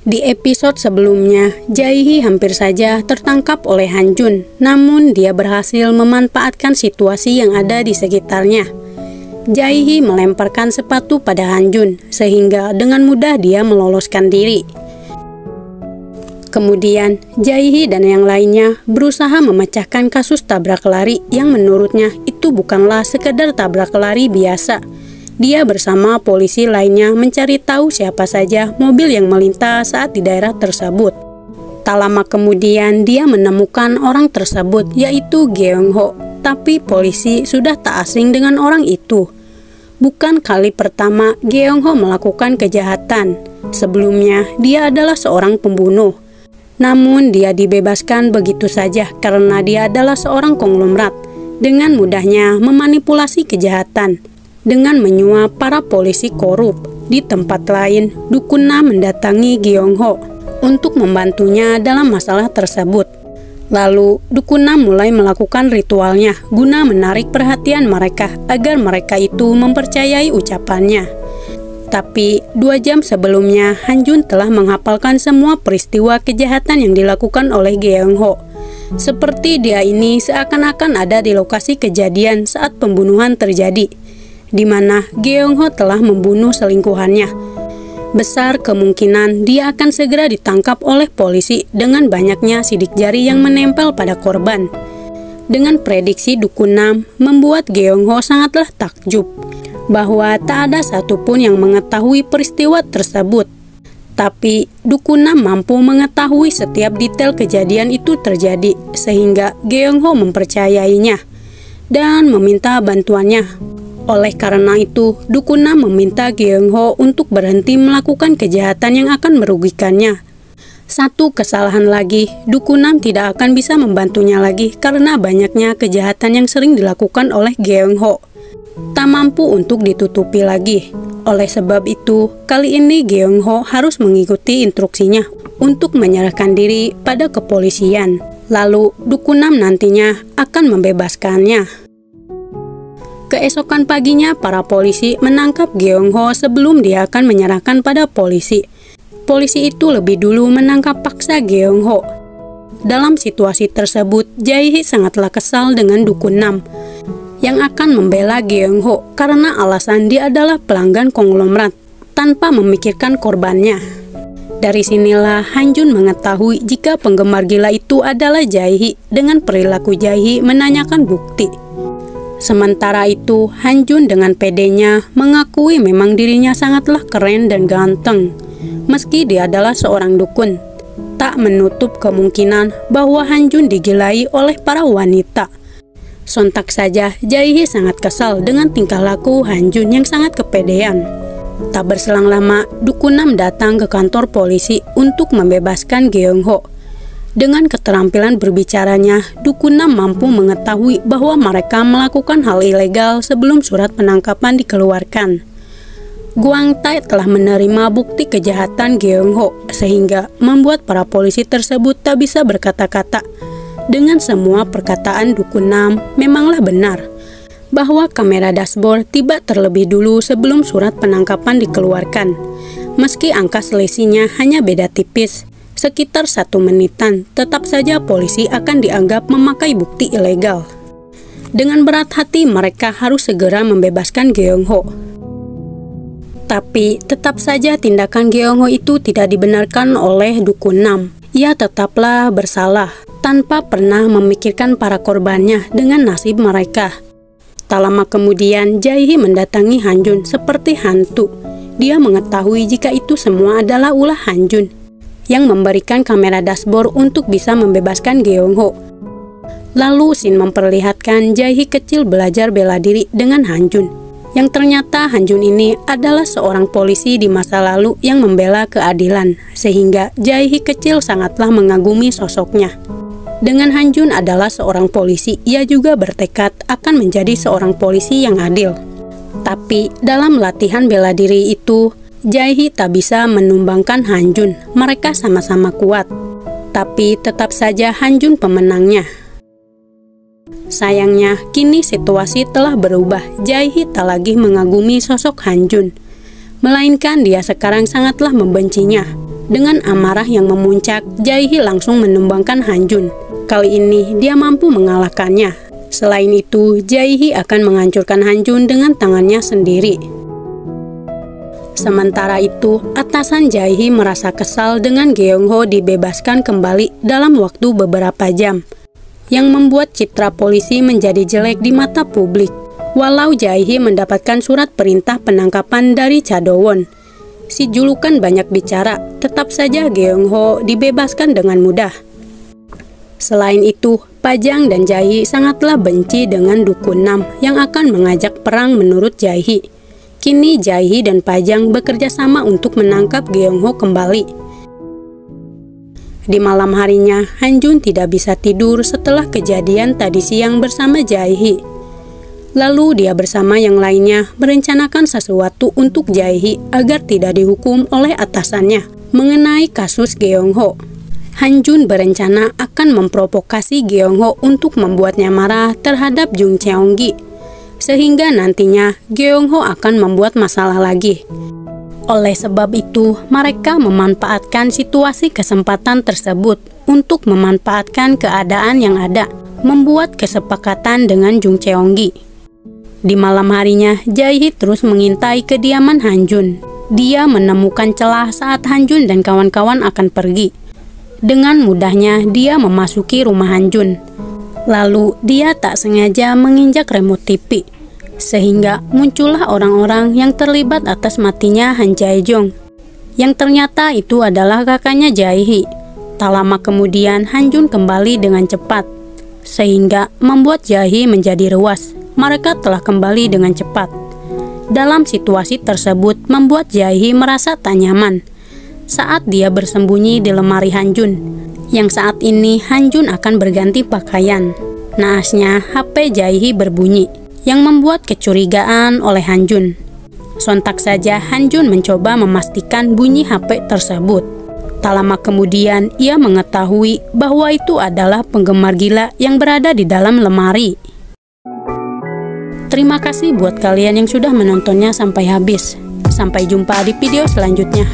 Di episode sebelumnya, Jae-hee hampir saja tertangkap oleh Han Jun, namun dia berhasil memanfaatkan situasi yang ada di sekitarnya. Jae-hee melemparkan sepatu pada Han Jun, sehingga dengan mudah dia meloloskan diri. Kemudian, Jae-hee dan yang lainnya berusaha memecahkan kasus tabrak lari yang menurutnya itu bukanlah sekedar tabrak lari biasa. Dia bersama polisi lainnya mencari tahu siapa saja mobil yang melintas saat di daerah tersebut. Tak lama kemudian dia menemukan orang tersebut, yaitu Geong-ho. Tapi polisi sudah tak asing dengan orang itu. Bukan kali pertama Geong-ho melakukan kejahatan. Sebelumnya dia adalah seorang pembunuh. Namun dia dibebaskan begitu saja karena dia adalah seorang konglomerat. Dengan mudahnya memanipulasi kejahatan. Dengan menyuap para polisi korup. Di tempat lain, Dukun Nam mendatangi Geong-ho untuk membantunya dalam masalah tersebut. Lalu, Dukun Nam mulai melakukan ritualnya guna menarik perhatian mereka agar mereka itu mempercayai ucapannya. Tapi, 2 jam sebelumnya, Han Jun telah menghafalkan semua peristiwa kejahatan yang dilakukan oleh Geong-ho. Seperti dia ini seakan-akan ada di lokasi kejadian saat pembunuhan terjadi, di mana Geong-ho telah membunuh selingkuhannya. Besar kemungkinan dia akan segera ditangkap oleh polisi dengan banyaknya sidik jari yang menempel pada korban. Dengan prediksi Dukun Nam membuat Geong-ho sangatlah takjub bahwa tak ada satupun yang mengetahui peristiwa tersebut. Tapi Dukun Nam mampu mengetahui setiap detail kejadian itu terjadi sehingga Geong-ho mempercayainya dan meminta bantuannya. Oleh karena itu, Dukun Nam meminta Geong-ho untuk berhenti melakukan kejahatan yang akan merugikannya. Satu kesalahan lagi, Dukun Nam tidak akan bisa membantunya lagi karena banyaknya kejahatan yang sering dilakukan oleh Geong-ho. Tak mampu untuk ditutupi lagi. Oleh sebab itu, kali ini Geong-ho harus mengikuti instruksinya untuk menyerahkan diri pada kepolisian. Lalu, Dukun Nam nantinya akan membebaskannya. Keesokan paginya, para polisi menangkap Geong-ho sebelum dia akan menyerahkan pada polisi. Polisi itu lebih dulu menangkap paksa Geong-ho. Dalam situasi tersebut, Jae-hee sangatlah kesal dengan Dukun Nam yang akan membela Geong-ho karena alasan dia adalah pelanggan konglomerat tanpa memikirkan korbannya. Dari sinilah Han Jun mengetahui jika penggemar gila itu adalah Jae-hee dengan perilaku Jae-hee menanyakan bukti. Sementara itu, Han Jun dengan pedenya mengakui memang dirinya sangatlah keren dan ganteng. Meski dia adalah seorang dukun, tak menutup kemungkinan bahwa Han Jun digilai oleh para wanita. Sontak saja, Jae-hee sangat kesal dengan tingkah laku Han Jun yang sangat kepedean. Tak berselang lama, Dukun Nam datang ke kantor polisi untuk membebaskan Geong-ho. Dengan keterampilan berbicaranya, Dukun Nam mampu mengetahui bahwa mereka melakukan hal ilegal sebelum surat penangkapan dikeluarkan. Guang Tai telah menerima bukti kejahatan Geong-ho, sehingga membuat para polisi tersebut tak bisa berkata-kata. Dengan semua perkataan Dukun Nam memanglah benar, bahwa kamera dashboard tiba terlebih dulu sebelum surat penangkapan dikeluarkan. Meski angka selisihnya hanya beda tipis, sekitar 1 menitan, tetap saja polisi akan dianggap memakai bukti ilegal. Dengan berat hati mereka harus segera membebaskan Geong-ho. Tapi tetap saja tindakan Geong-ho itu tidak dibenarkan oleh Dukun Nam. Ia tetaplah bersalah, tanpa pernah memikirkan para korbannya dengan nasib mereka. Tak lama kemudian, Jae-hee mendatangi Han Jun seperti hantu. Dia mengetahui jika itu semua adalah ulah Han Jun yang memberikan kamera dashboard untuk bisa membebaskan Geong-ho. Lalu Shin memperlihatkan Jae-hee kecil belajar bela diri dengan Han Jun, yang ternyata Han Jun ini adalah seorang polisi di masa lalu yang membela keadilan, sehingga Jae-hee kecil sangatlah mengagumi sosoknya. Dengan Han Jun adalah seorang polisi, ia juga bertekad akan menjadi seorang polisi yang adil. Tapi dalam latihan bela diri itu, Jae-hee tak bisa menumbangkan Han Jun. Mereka sama-sama kuat, tapi tetap saja Han Jun pemenangnya. Sayangnya, kini situasi telah berubah. Jae-hee tak lagi mengagumi sosok Han Jun, melainkan dia sekarang sangatlah membencinya. Dengan amarah yang memuncak, Jae-hee langsung menumbangkan Han Jun. Kali ini dia mampu mengalahkannya. Selain itu, Jae-hee akan menghancurkan Han Jun dengan tangannya sendiri. Sementara itu, atasan Jae-hee merasa kesal dengan Geong-ho dibebaskan kembali dalam waktu beberapa jam, yang membuat citra polisi menjadi jelek di mata publik. Walau Jae-hee mendapatkan surat perintah penangkapan dari Cha Do-won, si julukan banyak bicara, tetap saja Geong-ho dibebaskan dengan mudah. Selain itu, Pajang dan Jae-hee sangatlah benci dengan Dukun Nam yang akan mengajak perang menurut Jae-hee. Kini Jae-hee dan Pajang bekerja sama untuk menangkap Geong-ho kembali. Di malam harinya, Han Jun tidak bisa tidur setelah kejadian tadi siang bersama Jae-hee. Lalu dia bersama yang lainnya merencanakan sesuatu untuk Jae-hee agar tidak dihukum oleh atasannya mengenai kasus Geong-ho. Han Jun berencana akan memprovokasi Geong-ho untuk membuatnya marah terhadap Jung Cheong-gi, sehingga nantinya Geong-ho akan membuat masalah lagi. Oleh sebab itu, mereka memanfaatkan situasi kesempatan tersebut untuk memanfaatkan keadaan yang ada, membuat kesepakatan dengan Jung Cheong-gi. Di malam harinya, Jae-hee terus mengintai kediaman Han Jun. Dia menemukan celah saat Han Jun dan kawan-kawan akan pergi. Dengan mudahnya, dia memasuki rumah Han Jun. Lalu, dia tak sengaja menginjak remote TV, sehingga muncullah orang-orang yang terlibat atas matinya Han Jae-jong, yang ternyata itu adalah kakaknya Jae-hee. Tak lama kemudian, Han Jun kembali dengan cepat, sehingga membuat Jae-hee menjadi ruas. Mereka telah kembali dengan cepat. Dalam situasi tersebut, membuat Jae-hee merasa tak nyaman saat dia bersembunyi di lemari Han Jun, yang saat ini Han Jun akan berganti pakaian. Naasnya, HP Jae-hee berbunyi, yang membuat kecurigaan oleh Han Jun. Sontak saja Han Jun mencoba memastikan bunyi HP tersebut. Tak lama kemudian, ia mengetahui bahwa itu adalah penggemar gila yang berada di dalam lemari. Terima kasih buat kalian yang sudah menontonnya sampai habis. Sampai jumpa di video selanjutnya.